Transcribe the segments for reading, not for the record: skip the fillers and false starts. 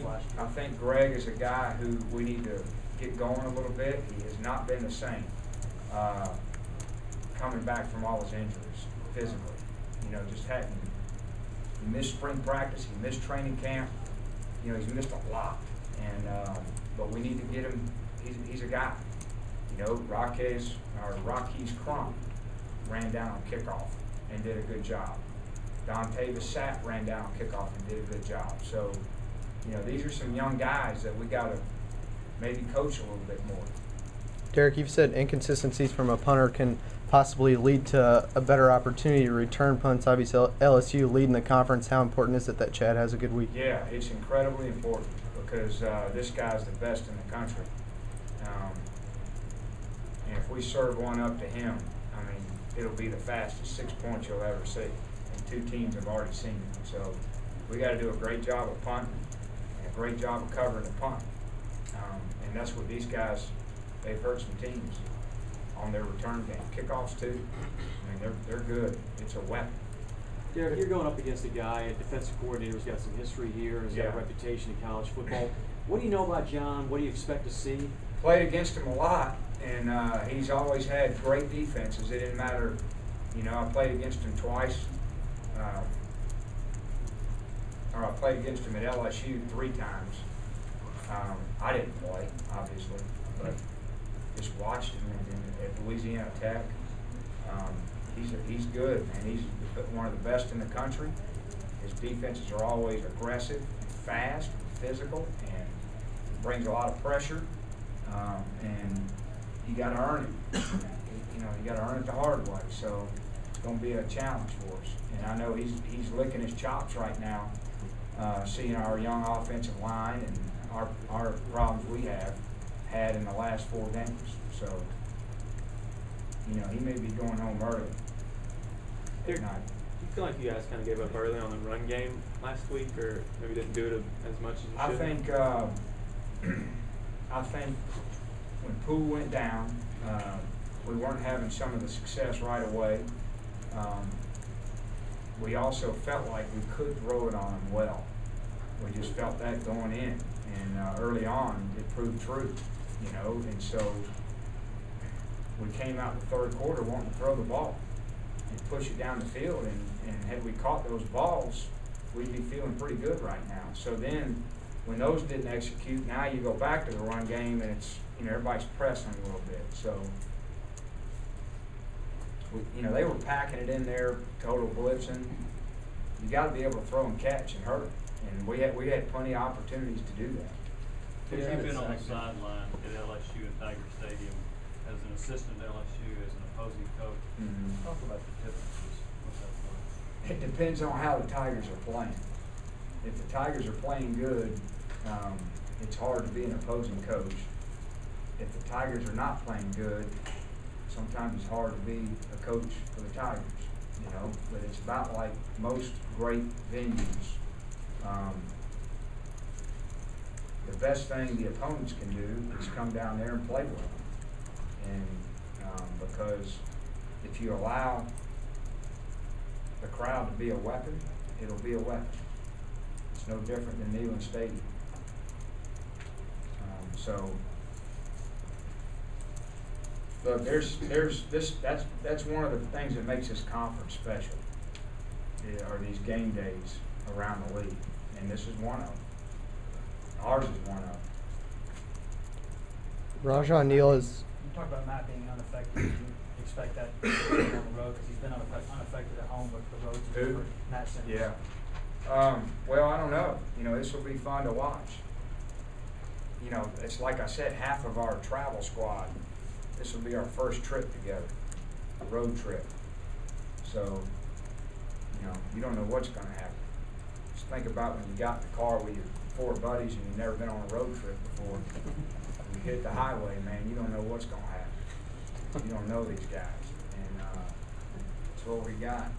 I think Greg is a guy who we need to get going a little bit. He has not been the same coming back from all his injuries physically. You know, just hadn't. He missed spring practice. He missed training camp. You know, he's missed a lot. And but we need to get him. He's a guy. You know, Rocky's Crump ran down on kickoff and did a good job. Dontavis Sapp ran down on kickoff and did a good job. So, you know, these are some young guys that we got to maybe coach a little bit more. Derek, you've said inconsistencies from a punter can possibly lead to a better opportunity to return punts. Obviously, LSU leading the conference. How important is it that Chad has a good week? Yeah, it's incredibly important because this guy's the best in the country. And if we serve one up to him, I mean, it'll be the fastest 6 points you'll ever see. And two teams have already seen it. So we got to do a great job of punting and a great job of covering the punt. And that's what these guys, they've hurt some teams on their return game. Kickoffs too. I mean, they're good. It's a weapon. Derek, you're going up against a guy, a defensive coordinator who's got some history here, has got a reputation in college football. What do you know about John? What do you expect to see? Played against him a lot, and he's always had great defenses. It didn't matter, you know, I played against him twice. Or I played against him at LSU 3 times. I didn't play, obviously, but just watched him at Louisiana Tech. He's good, man. He's one of the best in the country. His defenses are always aggressive, fast, physical, and brings a lot of pressure. And you got to earn it. You know, you got to earn it the hard way. So it's going to be a challenge for us. And I know he's licking his chops right now, seeing our young offensive line and our problems we have had in the last 4 games. So, you know, he may be going home early at night. Do you feel like you guys kind of gave up early on the run game last week, or maybe didn't do it as much as you should? I think when Poole went down, we weren't having some of the success right away. We also felt like we could throw it on them well. We just felt that going in, and early on it proved true, you know. And so we came out in the third quarter wanting to throw the ball and push it down the field, and had we caught those balls, we'd be feeling pretty good right now. So then when those didn't execute, now you go back to the run game, and it's, you know, everybody's pressing a little bit. So, you know, they were packing it in there, total blitzing. You got to be able to throw and catch and hurt, and we had plenty of opportunities to do that. You've been on the sideline at LSU and Tigers Stadium as an assistant at LSU, as an opposing coach. Mm-hmm. Talk about the differences. What's that like? It depends on how the Tigers are playing. If the Tigers are playing good, it's hard to be an opposing coach. If the Tigers are not playing good, sometimes it's hard to be a coach for the Tigers, you know. But it's about like most great venues. The best thing the opponents can do is come down there and play with them. And because if you allow the crowd to be a weapon, it'll be a weapon. It's no different than Neyland Stadium. So, look, that's one of the things that makes this conference special. Are these game days around the league, and this is one of them. Ours is one of them. Rajah Neal is. You talk about Matt being unaffected. Do you expect that on the road, because he's been unaffected at home, but the road's different in that sense? Yeah. Well, I don't know. You know, this will be fun to watch. You know, it's like I said, half of our travel squad, this will be our first trip together, a road trip. So, you know, you don't know what's going to happen. Just think about when you got in the car with your 4 buddies and you've never been on a road trip before. You hit the highway, man, you don't know what's going to happen. You don't know these guys. And that's what we got.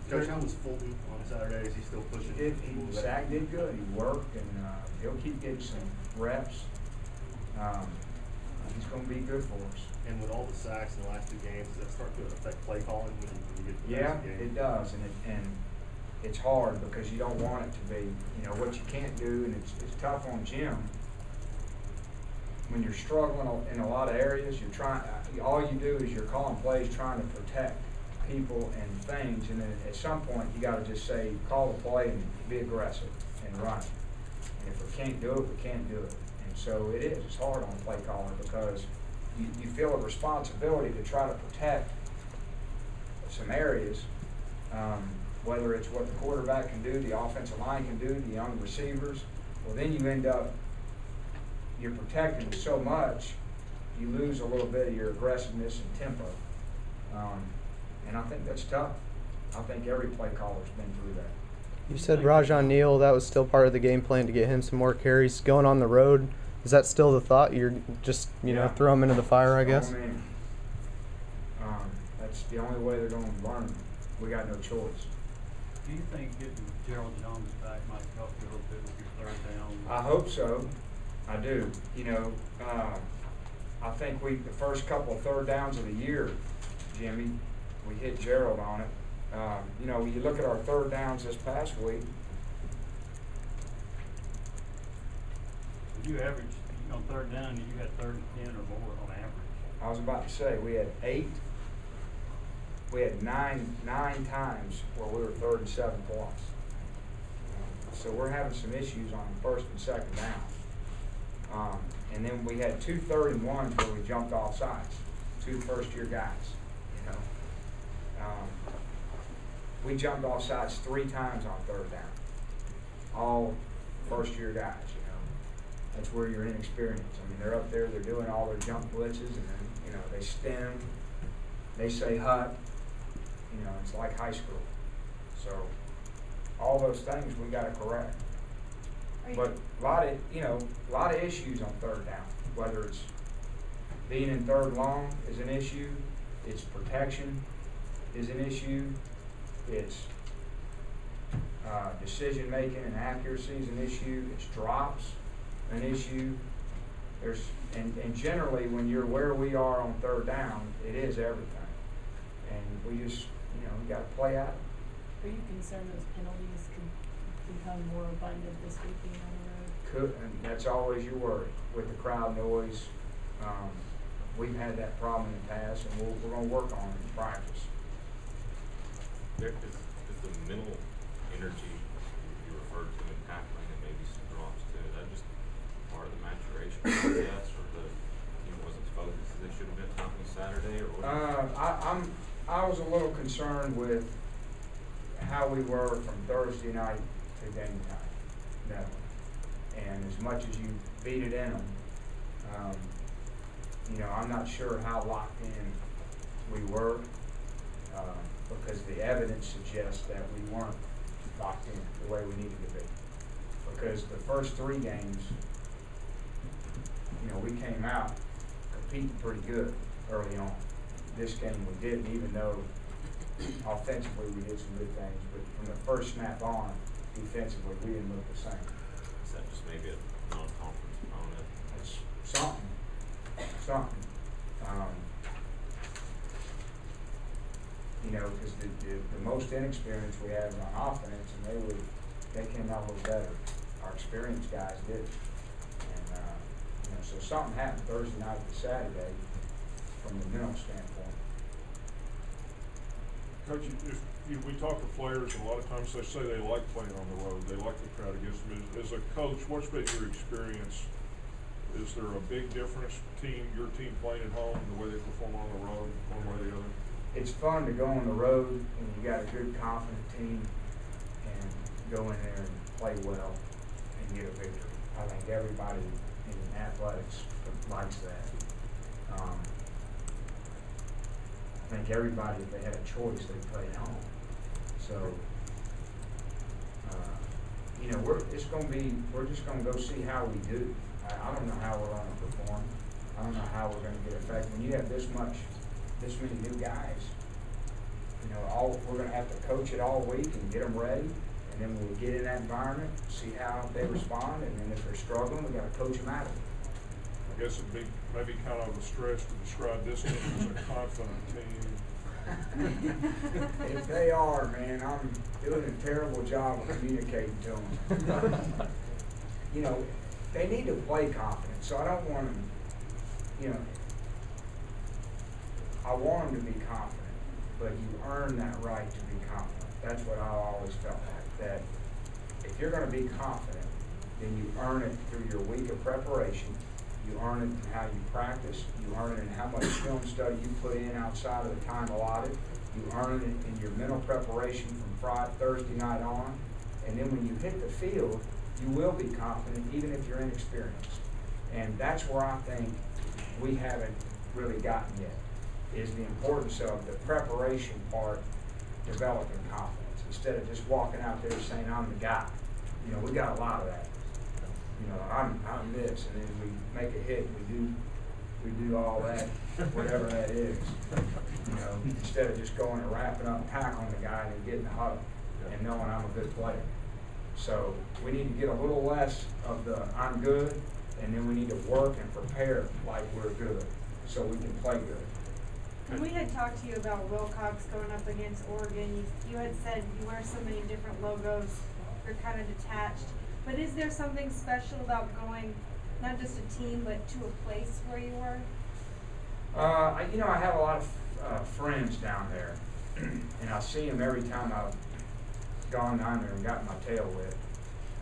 Coach, how was Fulton on Saturday? Is he still pushing? Zach did good. He worked, and he'll keep getting some reps. He's going to be good for us. And with all the sacks in the last 2 games, does that start to affect play calling when you get to the Yeah, next game? it does. And it's hard because you don't want it to be, you know, what you can't do, and it's tough on Jim. When you're struggling in a lot of areas, you're trying, all you do is you're calling plays trying to protect people and things, and then at some point you gotta just say, call the play and be aggressive and run it. And if we can't do it, we can't do it. And so it's hard on a play caller because you feel a responsibility to try to protect some areas, whether it's what the quarterback can do, the offensive line can do, the young receivers. Well, then you end up, you're protecting so much, you lose a little bit of your aggressiveness and tempo. And I think that's tough. I think every play caller's been through that. You said Rajon Neal, that was still part of the game plan to get him some more carries. Going on the road, is that still the thought? You're just, you know, throw him into the fire, I guess? That's the only way they're going to learn. We got no choice. Do you think getting Gerald Jones back might help you a little bit with your third down? I hope so. I do. You know, I think the first couple of third downs of the year, Jimmy, we hit Gerald on it. You know, when you look at our third downs this past week. You averaged, on third down, you had 3rd and 10 or more on average. I was about to say, we had 8. We had nine times where we were 3rd and 7 plus. So we're having some issues on 1st and 2nd down. And then we had 2 3rd and 1s where we jumped off sides, 2 first-year guys. You know, we jumped off sides 3 times on 3rd down. All first-year guys. You know, that's where you're inexperienced. I mean, they're up there, they're doing all their jump blitzes, and then you know they stem, they say hut. You know, it's like high school. So all those things we got to correct. But a lot of issues on 3rd down. Whether it's being in 3rd long is an issue, it's protection is an issue, it's decision making and accuracy is an issue, it's drops an issue. And generally when you're where we are on 3rd down, it is everything. And we just we got to play out. Are you concerned those penalties could become more abundant this week being on the road? Could, and that's always your worry with the crowd noise. We've had that problem in the past, and we're going to work on it in practice. Is the mental energy you referred to in tackling and maybe some drops too, is that just part of the maturation process, or the team wasn't as focused as they should have been on Saturday, or what? I was a little concerned with how we were from Thursday night to game time. No. And as much as you beat it in them, I'm not sure how locked in we were, because the evidence suggests that we weren't locked in the way we needed to be. Because the first 3 games, we came out competing pretty good early on. This game we didn't, even though offensively we did some good things, but from the first snap on, defensively we didn't look the same. Is that just maybe a non-conference opponent? It's something. Because the most inexperienced we had on offense, and they came out a little better. Our experienced guys did. And so something happened Thursday night to Saturday from the mental standpoint. Coach, if we talk to players, and a lot of times they say they like playing on the road, they like the crowd against them. As a coach, what's been your experience? Is there a big difference between your team playing at home and the way they perform on the road, one way or the other? It's fun to go on the road and you got a good, confident team and go in there and play well and get a victory. I think everybody in athletics likes that. I think everybody, if they had a choice, they'd play at home. So, we're just going to go see how we do. I don't know how we're going to perform. I don't know how we're going to get effective. When you have this many new guys, we're going to have to coach it all week and get them ready. And then we'll get in that environment, see how they respond, and then if they're struggling, we got to coach them out of it. I guess it'd be maybe kind of a stretch to describe this team as a confident team. If they are, man, I'm doing a terrible job of communicating to them. You know, they need to play confident, so I don't want them, you know, I want them to be confident, but you earn that right to be confident. That's what I always felt like, that if you're gonna be confident, then you earn it through your week of preparation, you earn it in how you practice, you earn it in how much film study you put in outside of the time allotted, you earn it in your mental preparation from Thursday night on, and then when you hit the field, you will be confident even if you're inexperienced. And that's where I think we haven't really gotten yet, is the importance of the preparation part, developing confidence, instead of just walking out there saying, I'm the guy. You know, we got a lot of that. You know, I'm this, and then we make a hit, and we do all that, whatever that is. You know, instead of just going and wrapping up, pack on the guy and then getting the huddle and knowing I'm a good player. So we need to get a little less of the I'm good, and then we need to work and prepare like we're good, so we can play good. When we had talked to you about Wilcox going up against Oregon, you had said you wear so many different logos, you're kind of detached. But is there something special about going, not just a team, but to a place where you were? You know, I have a lot of friends down there, and I see them every time I've gone down there and gotten my tail whipped.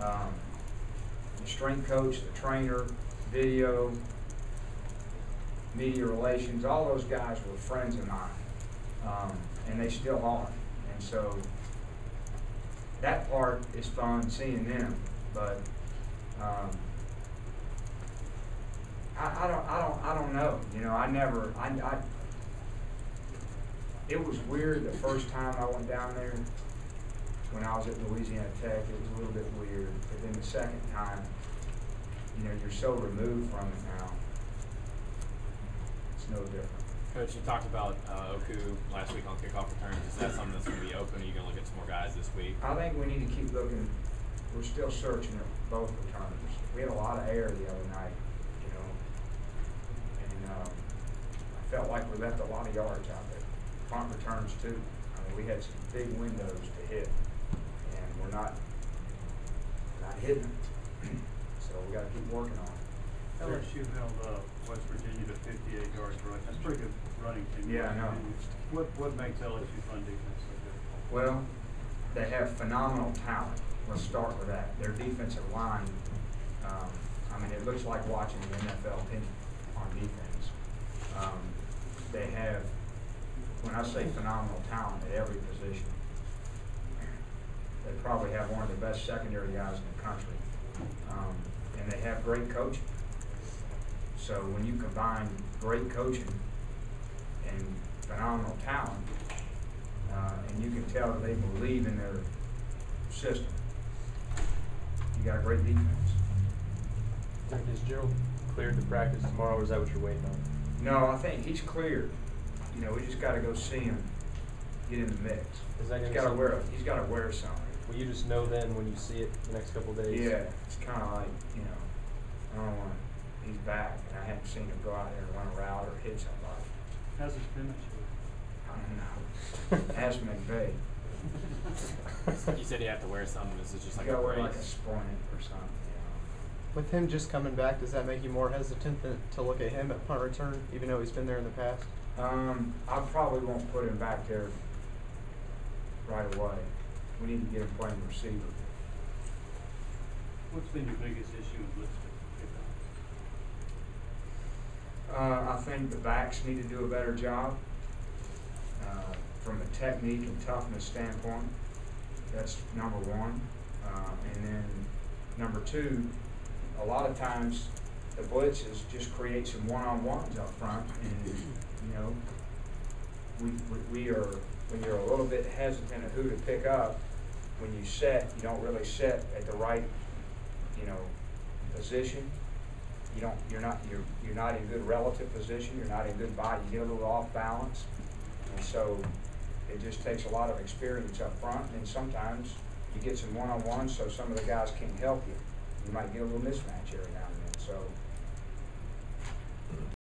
The strength coach, the trainer, video, media relations, all those guys were friends of mine, and they still are. And so that part is fun, seeing them, but I don't know. You know, it was weird the first time I went down there when I was at Louisiana Tech. It was a little bit weird, but then the second time, you know, you're so removed from it now. It's no different. Coach, you talked about Oku last week on kickoff returns. Is that something that's going to be open? Are you going to look at some more guys this week? I think we need to keep looking. We're still searching at both returners. We had a lot of air the other night, you know, and I felt like we left a lot of yards out there. Punt returns too. I mean, we had some big windows to hit, and we're not hitting them. So we got to keep working on it. LSU held West Virginia to 58 yards rush. That's pretty good running team. Yeah, I know. What makes LSU run defense so good? Well, they have phenomenal talent. Let's start with that. Their defensive line, I mean, it looks like watching the NFL team on defense. They have, when I say phenomenal talent at every position, they probably have one of the best secondary guys in the country. And they have great coaching. So when you combine great coaching and phenomenal talent, and you can tell that they believe in their system, you got a great defense. Is Gerald cleared to practice tomorrow, or is that what you're waiting on? No, I think he's cleared. You know, we just got to go see him, get in the mix. Is that He's gonna got to wear something. Will you just know then when you see it the next couple of days? Yeah, it's kind of like, you know, I don't want. He's back, and I haven't seen him go out there and run a route or hit somebody. How's his finish? I don't know. Ask McVay. You said you have to wear something. Is it just like You a gotta wear brace? like a splint or something, you know. With him just coming back, does that make you more hesitant to look at him at punt return, even though he's been there in the past? I probably won't put him back there right away. We need to get him playing receiver. What's been your biggest issue with Lipstick? I think the backs need to do a better job from a technique and toughness standpoint. That's number one. And then number two, a lot of times the blitzes just create some one-on-ones up front, and you know, we are, when you're a little bit hesitant of who to pick up, when you set, you don't really set at the right, you know, position. You're not in good relative position. You're not in good body. You get a little off balance, and so it just takes a lot of experience up front. And sometimes you get some one-on-ones, so some of the guys can't help you. You might get a little mismatch every now and then. So